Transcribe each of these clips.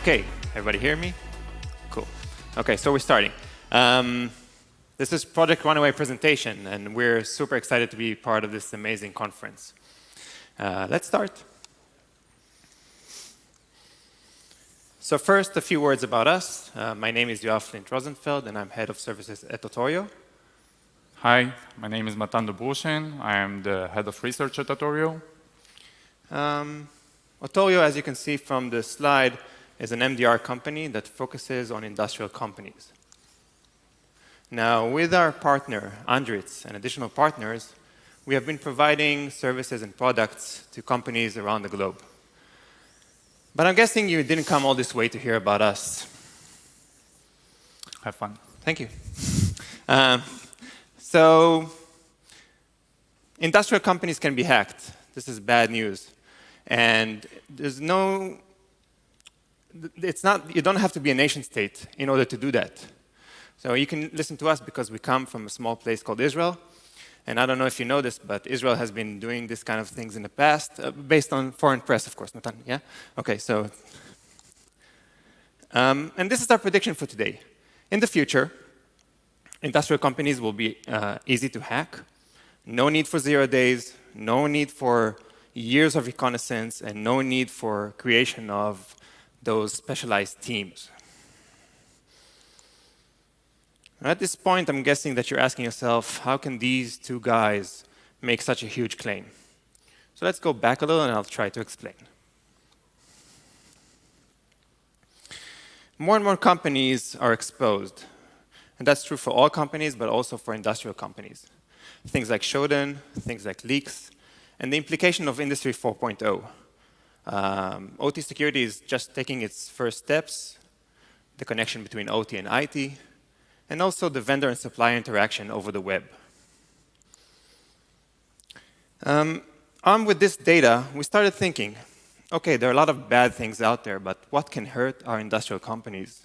Okay, everybody hear me? Cool. Okay, so we're starting. This is Project RunAway presentation, and we're super excited to be part of this amazing conference. Let's start. So first, a few words about us. My name is Yoav Flint Rosenfeld, and I'm head of services at Otorio. Hi, my name is Matan Dobrushin. I am the head of research at Otorio. Otorio, as you can see from the slide, is an MDR company that focuses on industrial companies. Now, with our partner, Andritz, and additional partners, we have been providing services and products to companies around the globe. But I'm guessing you didn't come all this way to hear about us. Have fun. Thank you. So, industrial companies can be hacked. This is bad news. And there's no, you don't have to be a nation state in order to do that. So you can listen to us because we come from a small place called Israel. And I don't know if you know this, but Israel has been doing this kind of things in the past, based on foreign press, of course. Matan, yeah? Okay, so. And this is our prediction for today. In the future, industrial companies will be easy to hack. No need for 0 days, no need for years of reconnaissance, and no need for creation of those specialized teams. At this point, I'm guessing that you're asking yourself, how can these two guys make such a huge claim? So let's go back a little, and I'll try to explain. More and more companies are exposed. And that's true for all companies, but also for industrial companies. Things like Shodan, things like leaks, and the implication of Industry 4.0. OT security is just taking its first steps, the connection between OT and IT, and also the vendor and supplier interaction over the web. Armed with this data, we started thinking, okay, there are a lot of bad things out there, but what can hurt our industrial companies?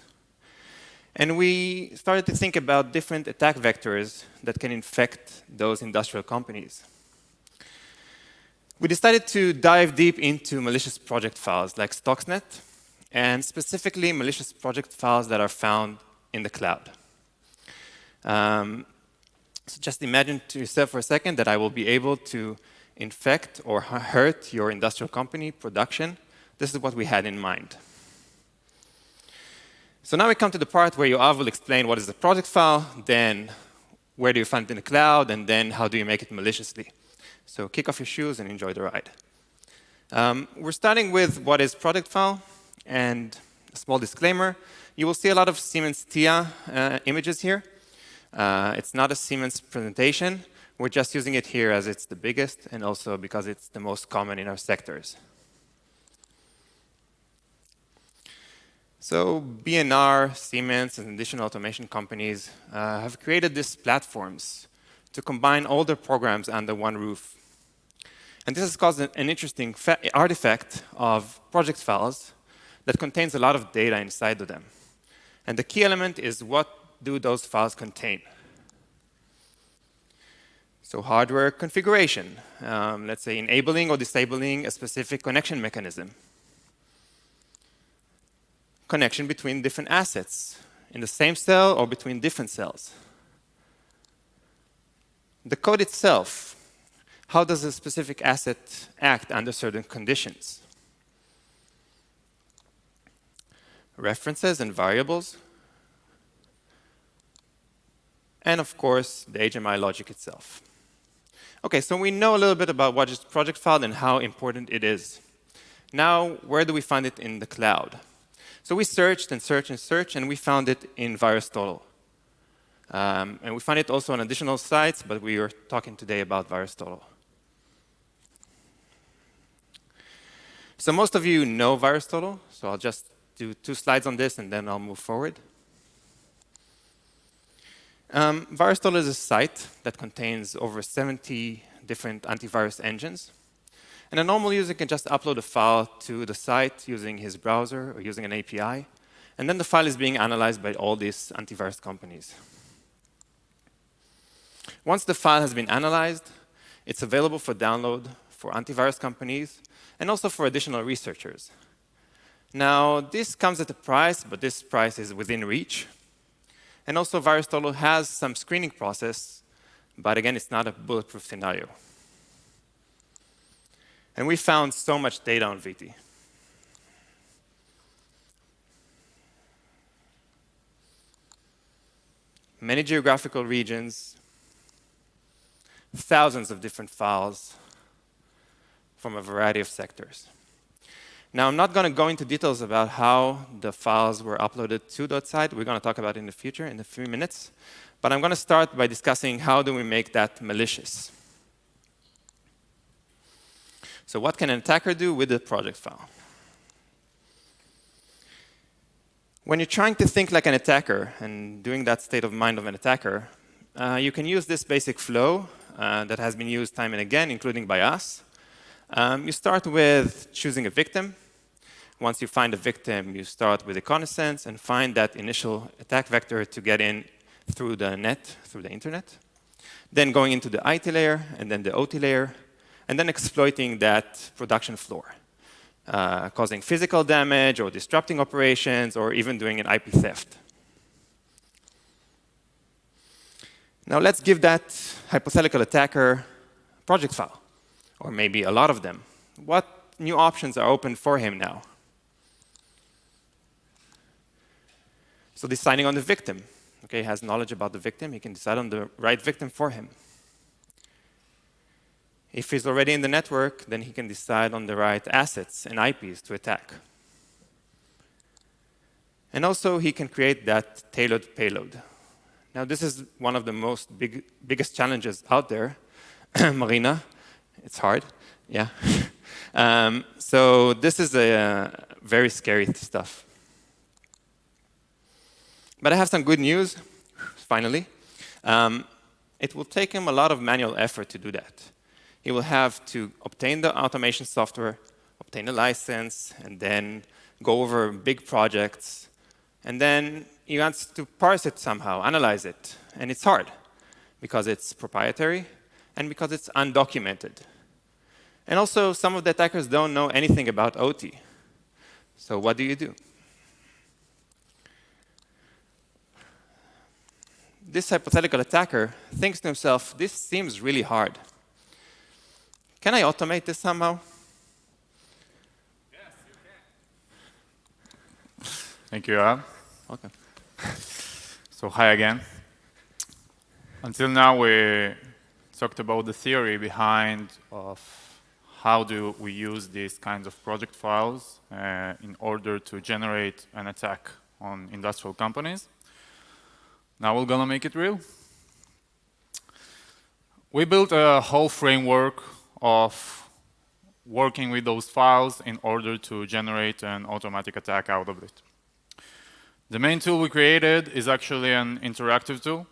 And we started to think about different attack vectors that can infect those industrial companies. We decided to dive deep into malicious project files like Stuxnet, and specifically malicious project files that are found in the cloud. So just imagine to yourself for a second that I will be able to infect or hurt your industrial company production. This is what we had in mind. So now we come to the part where Yoav will explain what is the project file, then where do you find it in the cloud, and then how do you make it maliciously. So kick off your shoes and enjoy the ride. We're starting with what is project file, and a small disclaimer. You will see a lot of Siemens TIA images here. It's not a Siemens presentation. We're just using it here as it's the biggest, and also because it's the most common in our sectors. So B&R, Siemens, and additional automation companies have created these platforms to combine all their programs under one roof. And this has caused an interesting artifact of project files that contains a lot of data inside of them. And the key element is, what do those files contain? So hardware configuration, let's say enabling or disabling a specific connection mechanism. Connection between different assets in the same cell or between different cells. The code itself, how does a specific asset act under certain conditions? References and variables. And of course, the HMI logic itself. Okay, so we know a little bit about what is project file and how important it is. Now, where do we find it in the cloud? So we searched and searched and searched, and we found it in VirusTotal. And we find it also on additional sites, but we are talking today about VirusTotal. So most of you know VirusTotal, so I'll just do 2 slides on this, and then I'll move forward. VirusTotal is a site that contains over 70 different antivirus engines. And a normal user can just upload a file to the site using his browser or using an API. And then the file is being analyzed by all these antivirus companies. Once the file has been analyzed, it's available for download for antivirus companies and also for additional researchers. Now, this comes at a price, but this price is within reach. And also, VirusTotal has some screening process, but again, it's not a bulletproof scenario. And we found so much data on VT. Many geographical regions, thousands of different files from a variety of sectors. Now, I'm not going to go into details about how the files were uploaded to that site. We're going to talk about it in the future, in a few minutes. But I'm going to start by discussing how do we make that malicious. So what can an attacker do with the project file? When you're trying to think like an attacker and doing that state of mind of an attacker, you can use this basic flow that has been used time and again, including by us. You start with choosing a victim. Once you find a victim, you start with reconnaissance and find that initial attack vector to get in through the net, through the internet. Then going into the IT layer, and then the OT layer, and then exploiting that production floor, causing physical damage or disrupting operations or even doing an IP theft. Now let's give that hypothetical attacker a project file, or maybe a lot of them. What new options are open for him now? So deciding on the victim. Okay, he has knowledge about the victim. He can decide on the right victim for him. If he's already in the network, then he can decide on the right assets and IPs to attack. And also, he can create that tailored payload. Now, this is one of the biggest challenges out there. Marina, it's hard, yeah. So this is a very scary stuff. But I have some good news, finally. It will take him a lot of manual effort to do that. He will have to obtain the automation software, obtain a license, and then go over big projects. And then he wants to parse it somehow, analyze it. And it's hard, because it's proprietary and because it's undocumented. And also, some of the attackers don't know anything about OT. So what do you do? This hypothetical attacker thinks to himself, this seems really hard. Can I automate this somehow? Yes, you can. Thank you, Yoav. Okay. So hi again. Until now, we talked about the theory behind of how do we use these kinds of project files in order to generate an attack on industrial companies. Now we're gonna make it real. We built a whole framework of working with those files in order to generate an automatic attack out of it. The main tool we created is actually an interactive tool,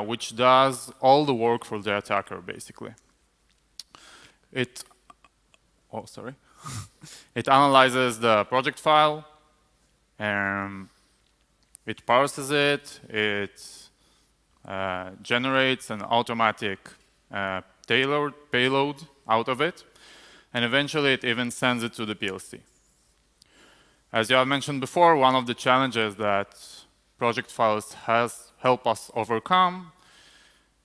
which does all the work for the attacker, basically. It analyzes the project file, it parses it, it generates an automatic tailored payload out of it, and eventually it even sends it to the PLC. As Yoav mentioned before, one of the challenges that project files help us overcome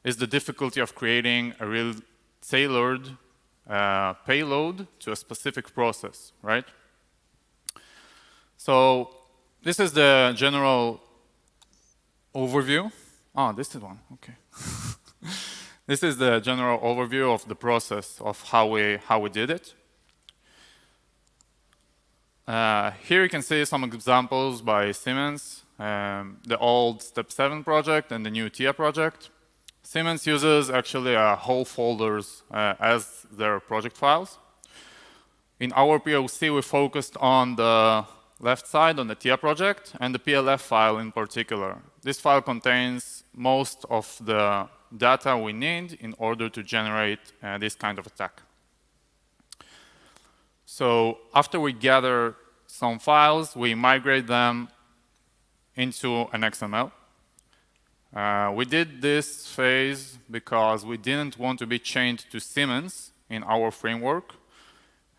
is the difficulty of creating a real tailored payload to a specific process, right? So this is the general overview. Oh, this is one, okay. This is the general overview of the process of how we did it. Here you can see some examples by Siemens, the old Step 7 project and the new TIA project. Siemens uses actually whole folders as their project files. In our POC, we focused on the left side, on the TIA project, and the PLF file in particular. This file contains most of the data we need in order to generate this kind of attack. So after we gather some files, we migrate them into an XML. We did this phase because we didn't want to be chained to Siemens in our framework.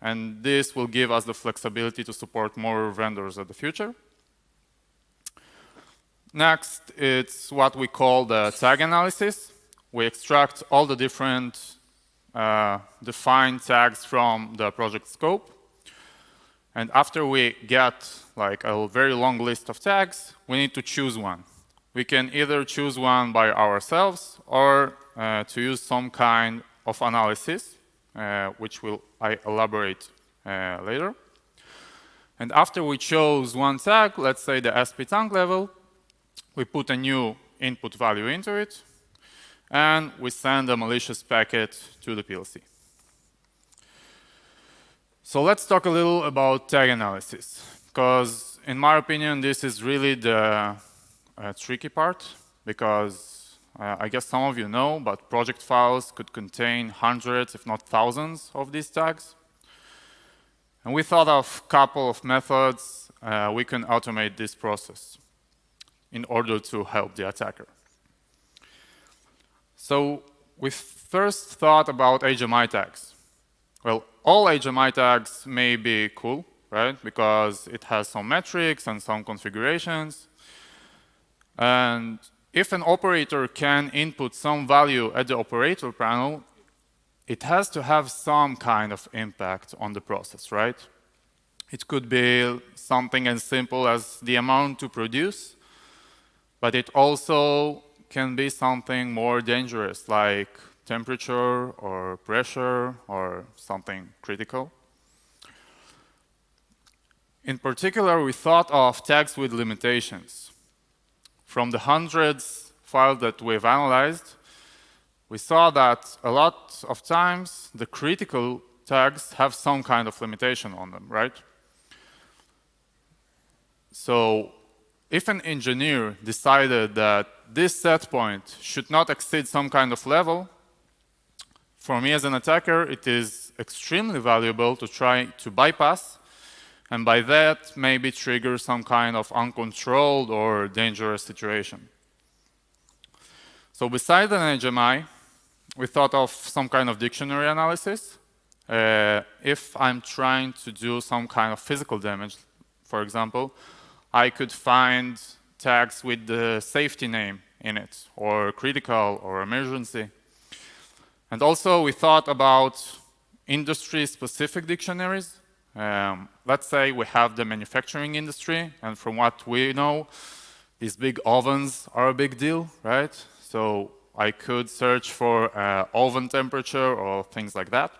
And this will give us the flexibility to support more vendors in the future. Next, it's what we call the tag analysis. We extract all the different defined tags from the project scope. And after we get like a very long list of tags, we need to choose one. We can either choose one by ourselves or to use some kind of analysis, which I elaborate later. And after we chose one tag, let's say the SP tag level, we put a new input value into it, and we send a malicious packet to the PLC. So let's talk a little about tag analysis, because in my opinion, this is really the tricky part, because I guess some of you know, but project files could contain hundreds, if not thousands, of these tags. And we thought of a couple of methods we can automate this process in order to help the attacker. So we first thought about HMI tags. Well, all HMI tags may be cool, right? Because it has some metrics and some configurations. And if an operator can input some value at the operator panel, it has to have some kind of impact on the process, right? It could be something as simple as the amount to produce, but it also can be something more dangerous, like temperature or pressure or something critical. In particular, we thought of tags with limitations. From the hundreds files that we've analyzed, we saw that a lot of times the critical tags have some kind of limitation on them, right? So if an engineer decided that this set point should not exceed some kind of level, for me as an attacker, it is extremely valuable to try to bypass, and by that maybe trigger some kind of uncontrolled or dangerous situation. So besides an HMI, we thought of some kind of dictionary analysis. If I'm trying to do some kind of physical damage, for example, I could find tags with the safety name in it, or critical, or emergency. And also we thought about industry-specific dictionaries. Let's say we have the manufacturing industry, and from what we know, these big ovens are a big deal, right? So I could search for oven temperature or things like that.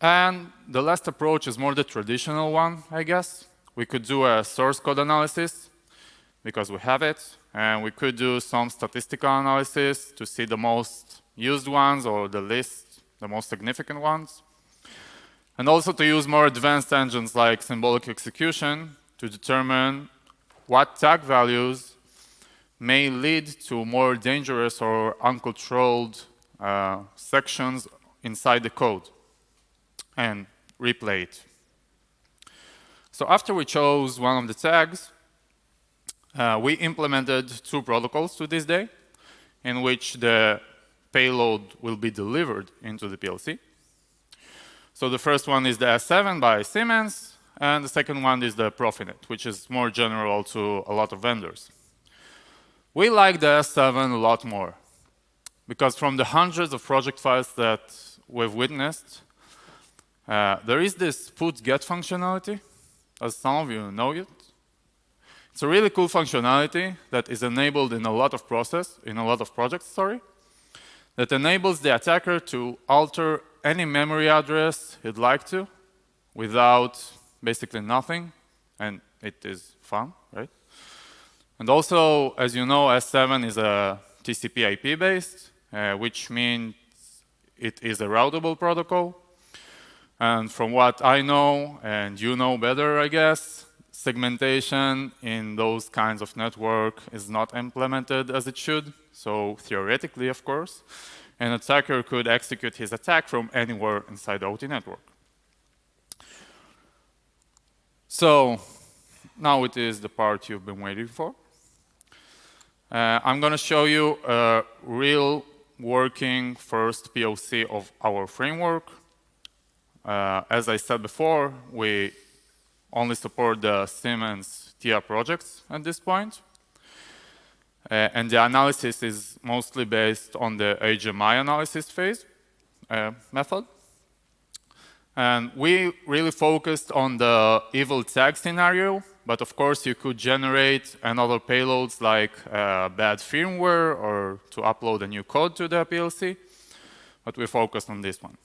And the last approach is more the traditional one, I guess. We could do a source code analysis, because we have it, and we could do some statistical analysis to see the most used ones or the least, the most significant ones. And also to use more advanced engines like symbolic execution to determine what tag values may lead to more dangerous or uncontrolled sections inside the code, and replay it. So after we chose one of the tags, we implemented two protocols to this day, in which the payload will be delivered into the PLC. So the first one is the S7 by Siemens, and the second one is the Profinet, which is more general to a lot of vendors. We like the S7 a lot more, because from the hundreds of project files that we've witnessed, there is this put-get functionality, as some of you know it. It's a really cool functionality that is enabled in a lot of projects, that enables the attacker to alter any memory address he'd like to without basically nothing, and it is fun, right? And also, as you know, S7 is a TCP IP based, which means it is a routable protocol. And from what I know, and you know better, I guess, segmentation in those kinds of network is not implemented as it should. So theoretically, of course, an attacker could execute his attack from anywhere inside the OT network. So now it is the part you've been waiting for. I'm going to show you a real working first POC of our framework. as I said before, we only support the Siemens TIA projects at this point. And the analysis is mostly based on the HMI analysis phase method. And we really focused on the evil tag scenario, but of course you could generate another payloads like bad firmware or to upload a new code to the PLC, but we focused on this one.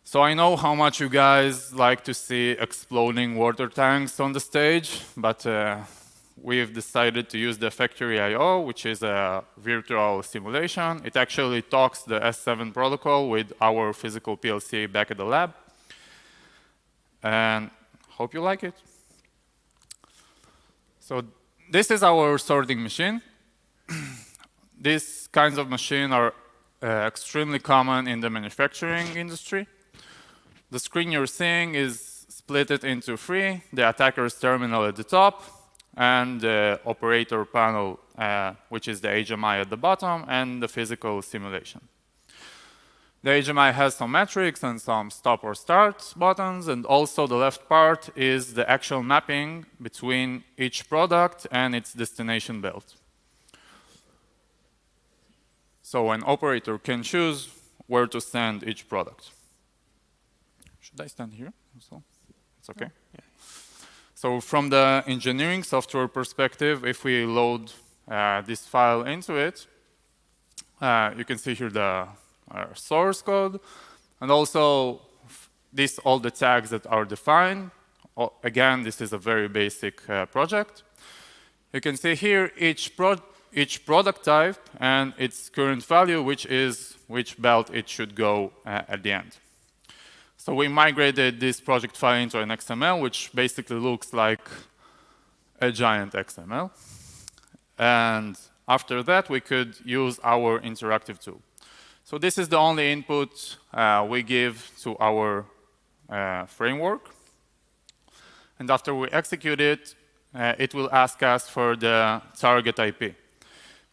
So I know how much you guys like to see exploding water tanks on the stage, but we've decided to use the Factory I/O, which is a virtual simulation. It actually talks the S7 protocol with our physical PLC back at the lab. And hope you like it. So this is our sorting machine. These kinds of machines are extremely common in the manufacturing industry. The screen you're seeing is split into three: the attacker's terminal at the top, and the operator panel, which is the HMI at the bottom, and the physical simulation. The HMI has some metrics and some stop or start buttons, and also the left part is the actual mapping between each product and its destination belt. So an operator can choose where to send each product. Should I stand here? So it's okay. Yeah. So from the engineering software perspective, if we load this file into it, you can see here the source code, and also all the tags that are defined. Again, this is a very basic project. You can see here each product type and its current value, which belt it should go at the end. So we migrated this project file into an XML, which basically looks like a giant XML. And after that, we could use our interactive tool. So this is the only input we give to our framework. And after we execute it, it will ask us for the target IP.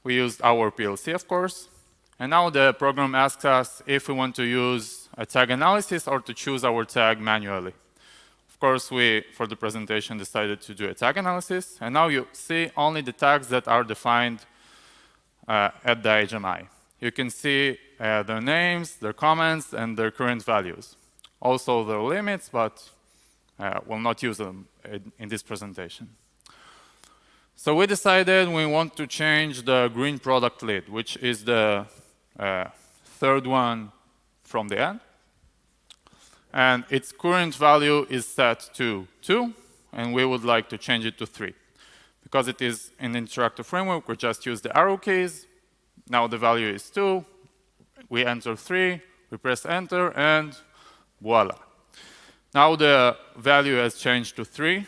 We used our PLC, of course. And now the program asks us if we want to use a tag analysis or to choose our tag manually. Of course, we, for the presentation, decided to do a tag analysis. And now you see only the tags that are defined at the HMI. You can see their names, their comments, and their current values. Also their limits, but we'll not use them in this presentation. So we decided we want to change the green product lead, which is the third one from the end. And its current value is set to 2, and we would like to change it to 3. Because it is an interactive framework, we just use the arrow keys. Now the value is 2. We enter 3, we press enter, and voila. Now the value has changed to 3.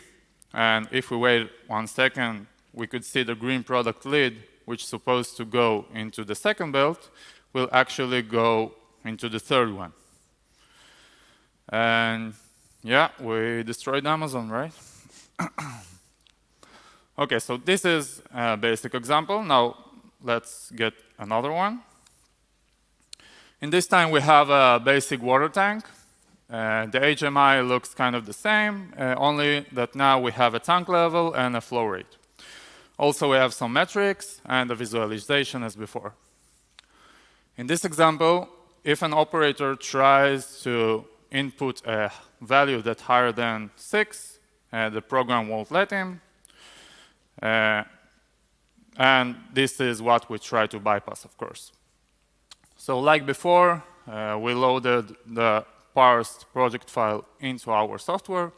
And if we wait 1 second, we could see the green product lead, which is supposed to go into the second belt, will actually go into the third one. And yeah, we destroyed Amazon, right? Okay, so this is a basic example. Now let's get another one. In this time, we have a basic water tank. The HMI looks kind of the same, only that now we have a tank level and a flow rate. Also, we have some metrics and a visualization as before. In this example, if an operator tries to input a value that's higher than 6, the program won't let him. And this is what we try to bypass, of course. So like before, we loaded the parsed project file into our software.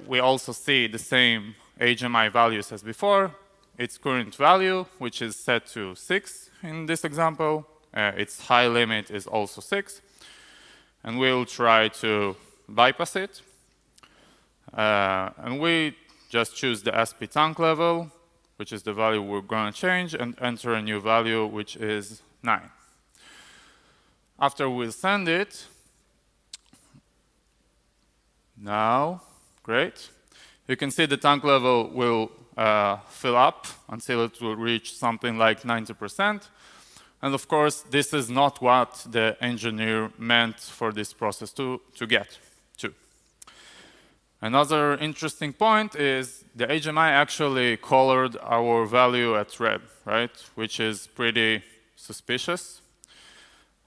We also see the same HMI values as before. Its current value, which is set to 6 in this example. Its high limit is also 6. And we'll try to bypass it. And we just choose the SP tank level, which is the value we're going to change, and enter a new value, which is 9. After we send it, now, great. You can see the tank level will fill up until it will reach something like 90%. And of course, this is not what the engineer meant for this process to get to. Another interesting point is the HMI actually colored our value at red, right? Which is pretty suspicious.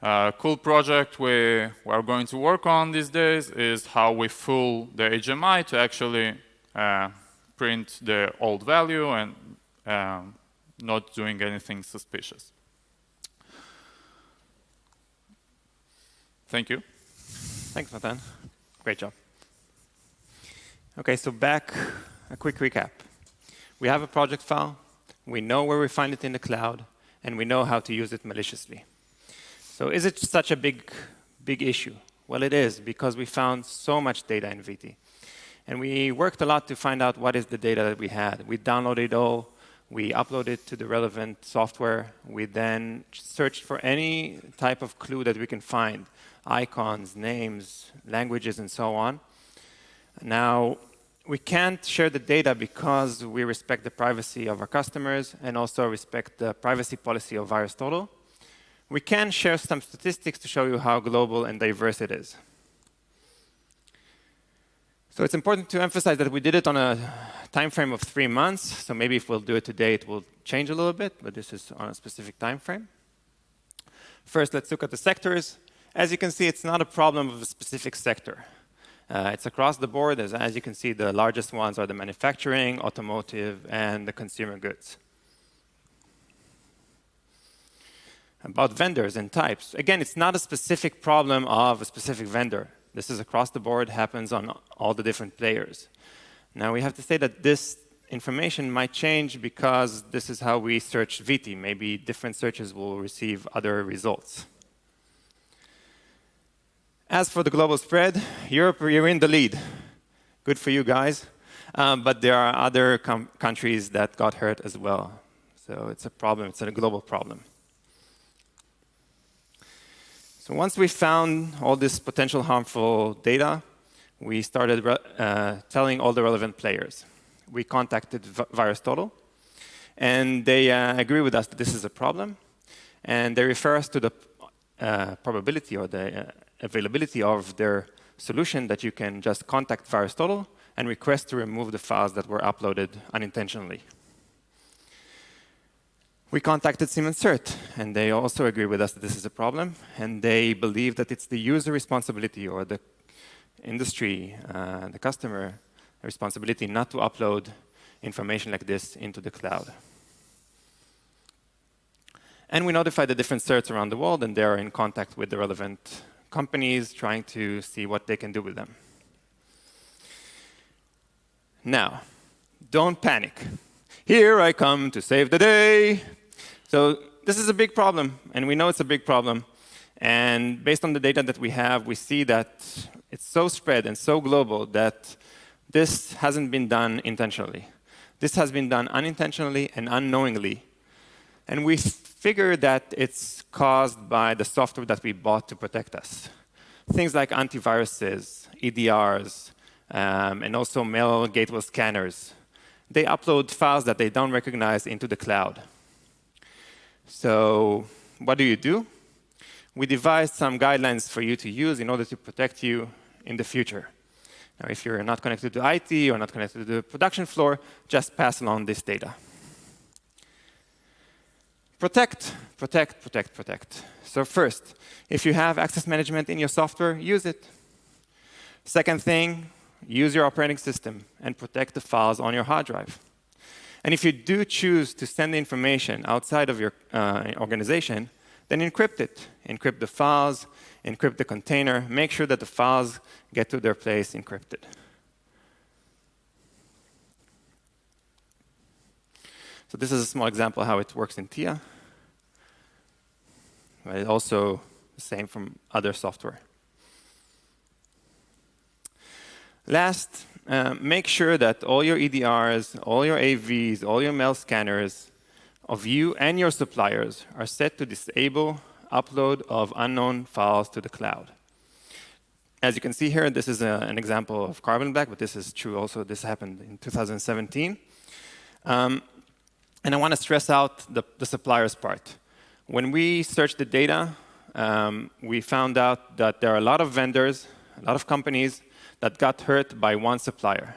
A cool project we are going to work on these days is how we fool the HMI to actually print the old value and not doing anything suspicious. Thank you. Thanks, Matan. Great job. OK, so back, a quick recap. We have a project file. We know where we find it in the cloud. And we know how to use it maliciously. So is it such a big issue? Well, it is, because we found so much data in VT. And we worked a lot to find out what is the data that we had. We downloaded it all. We uploaded it to the relevant software. We then searched for any type of clue that we can find, icons, names, languages, and so on. Now, we can't share the data because we respect the privacy of our customers and also respect the privacy policy of VirusTotal. We can share some statistics to show you how global and diverse it is. So it's important to emphasize that we did it on a time frame of 3 months. So maybe if we'll do it today, it will change a little bit, but this is on a specific time frame. First, let's look at the sectors. As you can see, it's not a problem of a specific sector. It's across the board. As you can see, the largest ones are the manufacturing, automotive, and the consumer goods. About vendors and types. Again, it's not a specific problem of a specific vendor. This is across the board, happens on all the different players. Now, we have to say that this information might change because this is how we search VT. Maybe different searches will receive other results. As for the global spread, Europe, you're in the lead. Good for you guys. But there are other countries that got hurt as well. So it's a problem. It's a global problem. So once we found all this potential harmful data, we started telling all the relevant players. We contacted VirusTotal, and they agree with us that this is a problem. And they refer us to the probability or the availability of their solution that you can just contact VirusTotal and request to remove the files that were uploaded unintentionally. We contacted Siemens CERT, and they also agree with us that this is a problem, and they believe that it's the user responsibility or the industry, the customer responsibility not to upload information like this into the cloud. And we notified the different certs around the world, and they're in contact with the relevant companies, trying to see what they can do with them. Now, don't panic. Here I come to save the day. So this is a big problem, and we know it's a big problem. And based on the data that we have, we see that it's so spread and so global that this hasn't been done intentionally. This has been done unintentionally and unknowingly. And we figure that it's caused by the software that we bought to protect us. Things like antiviruses, EDRs, and also mail gateway scanners. They upload files that they don't recognize into the cloud. So what do? We devised some guidelines for you to use in order to protect you in the future. Now, if you're not connected to IT or not connected to the production floor, just pass along this data. Protect, protect, protect, protect. So first, if you have access management in your software, use it. Second thing, use your operating system and protect the files on your hard drive. And if you do choose to send the information outside of your organization, then encrypt it. Encrypt the files, encrypt the container. Make sure that the files get to their place encrypted. So this is a small example of how it works in TIA. But it's also the same from other software. Last, make sure that all your EDRs, all your AVs, all your mail scanners of you and your suppliers are set to disable upload of unknown files to the cloud. As you can see here, this is an example of Carbon Black, but this is true also. This happened in 2017. And I want to stress out the suppliers part. when we searched the data, we found out that there are a lot of vendors, a lot of companies that got hurt by one supplier.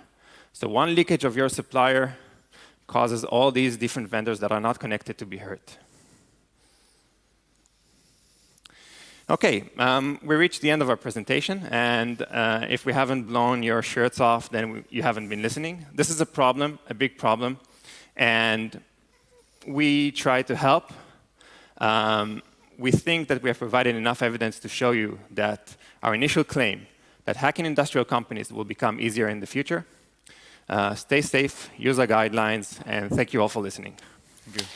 So one leakage of your supplier causes all these different vendors that are not connected to be hurt. Okay, we reached the end of our presentation, and if we haven't blown your shirts off, then you haven't been listening. This is a problem, a big problem, and we try to help. We think that we have provided enough evidence to show you that our initial claim that hacking industrial companies will become easier in the future. Stay safe, use our guidelines, and thank you all for listening. Thank you.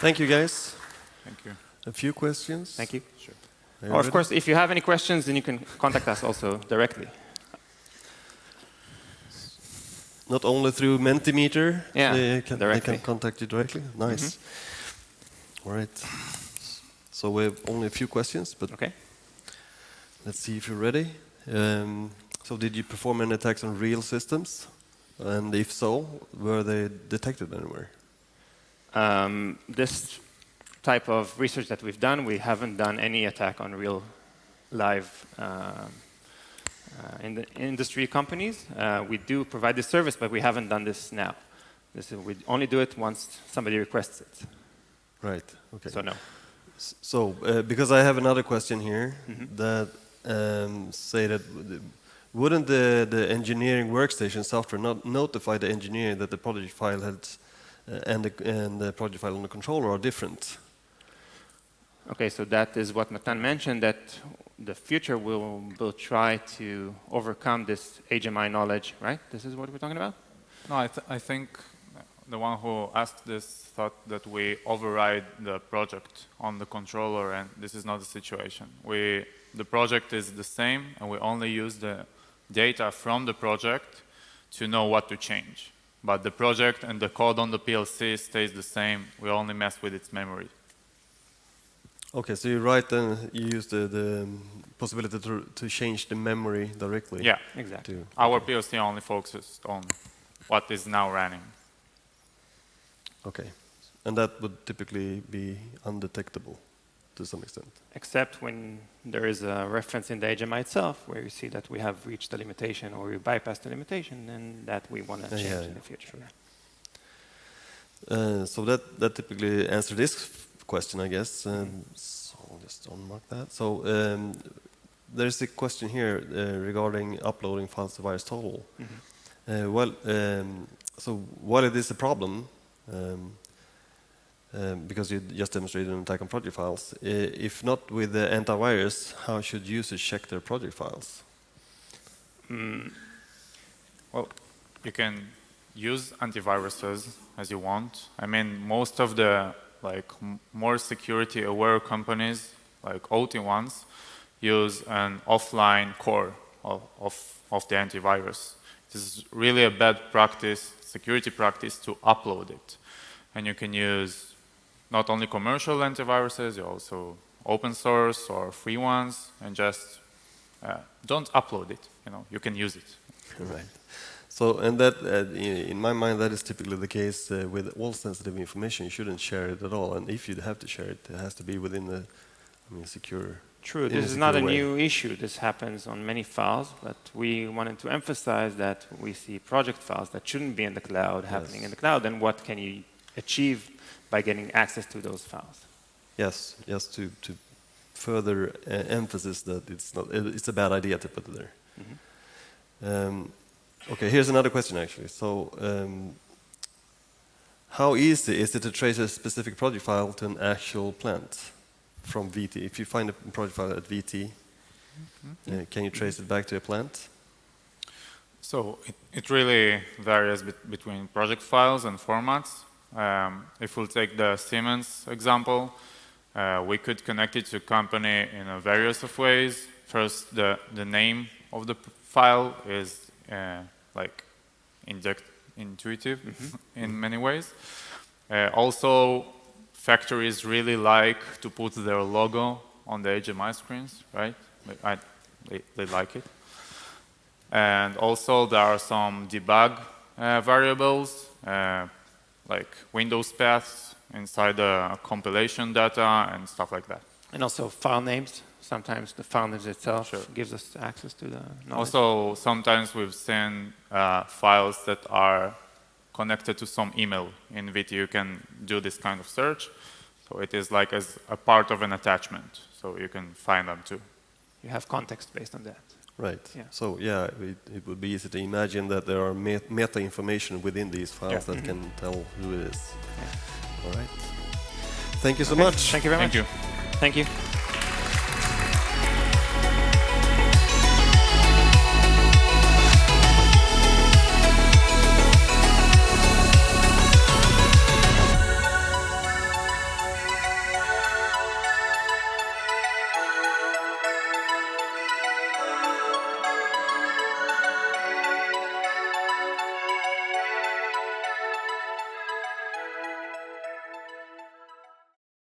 Thank you, guys. Thank you. A few questions? Thank you. Sure. Or of course, if you have any questions, then you can contact us also directly. Not only through Mentimeter, Yeah, they directly. can contact you directly? Nice. All right. So we have only a few questions, but Okay. let's see if you're ready. So did you perform any attacks on real systems? And if so, were they detected anywhere? This type of research that we've done, we haven't done any attack on real live in the industry companies. We do provide this service, but we haven't done this now. We only do it once somebody requests it. Right. Okay. So no. So because I have another question here that say that wouldn't the engineering workstation software not notify the engineer that the project file had and the project file on the controller are different? Okay, so that is what Matan mentioned, that the future will try to overcome this HMI knowledge, right? This is what we're talking about? No, I think the one who asked this thought that we override the project on the controller, and this is not the situation. The project is the same, and we only use the data from the project to know what to change. But the project and the code on the PLC stays the same. We only mess with its memory. Okay, so you write and you use the possibility to change the memory directly. Yeah, exactly. Our PLC only focuses on what is now running. Okay, and that would typically be undetectable to some extent. Except when there is a reference in the HMI itself where you see that we have reached the limitation or we bypassed the limitation, then that we want to change in the future. So that typically answers this question, I guess. So I'll just unmark that. So there's a question here regarding uploading files to VirusTotal. So while it is a problem, because you just demonstrated an attack on project files, if not with the antivirus, how should users check their project files? Well, you can use antiviruses as you want. I mean, most of the more security-aware companies, like OT ones, use an offline core of the antivirus. This is really a bad practice, security practice, to upload it. And you can use not only commercial antiviruses, you also open source or free ones, and just don't upload it. You can use it. Right. So, and that, in my mind, that is typically the case with all sensitive information. You shouldn't share it at all, and if you have to share it, it has to be within the, secure. True. This is not a new issue. This happens on many files, but we wanted to emphasize that we see project files that shouldn't be in the cloud happening in the cloud, and what can you achieve by getting access to those files? Yes, just to further emphasis that it's a bad idea to put it there. Okay, here's another question actually. So, how easy is it to trace a specific project file to an actual plant from VT? If you find a project file at VT, can you trace it back to a plant? So it really varies between project files and formats. If we'll take the Siemens example, we could connect it to a company in various of ways. First, the name of the file is intuitive in many ways. Also, factories really like to put their logo on the HMI screens, right? They like it. And also, there are some debug variables, like Windows paths inside the compilation data and stuff like that. And also file names. Sometimes the file names itself gives us access to the knowledge. Also, sometimes we've seen files that are connected to some email in which you can do this kind of search. So it is like as a part of an attachment, so you can find them too. You have context based on that. Right. Yeah. So yeah, it would be easy to imagine that there are meta information within these files that can tell who it is. Yeah. All right. Thank you so much. Thank you very much. Thank you. Thank you.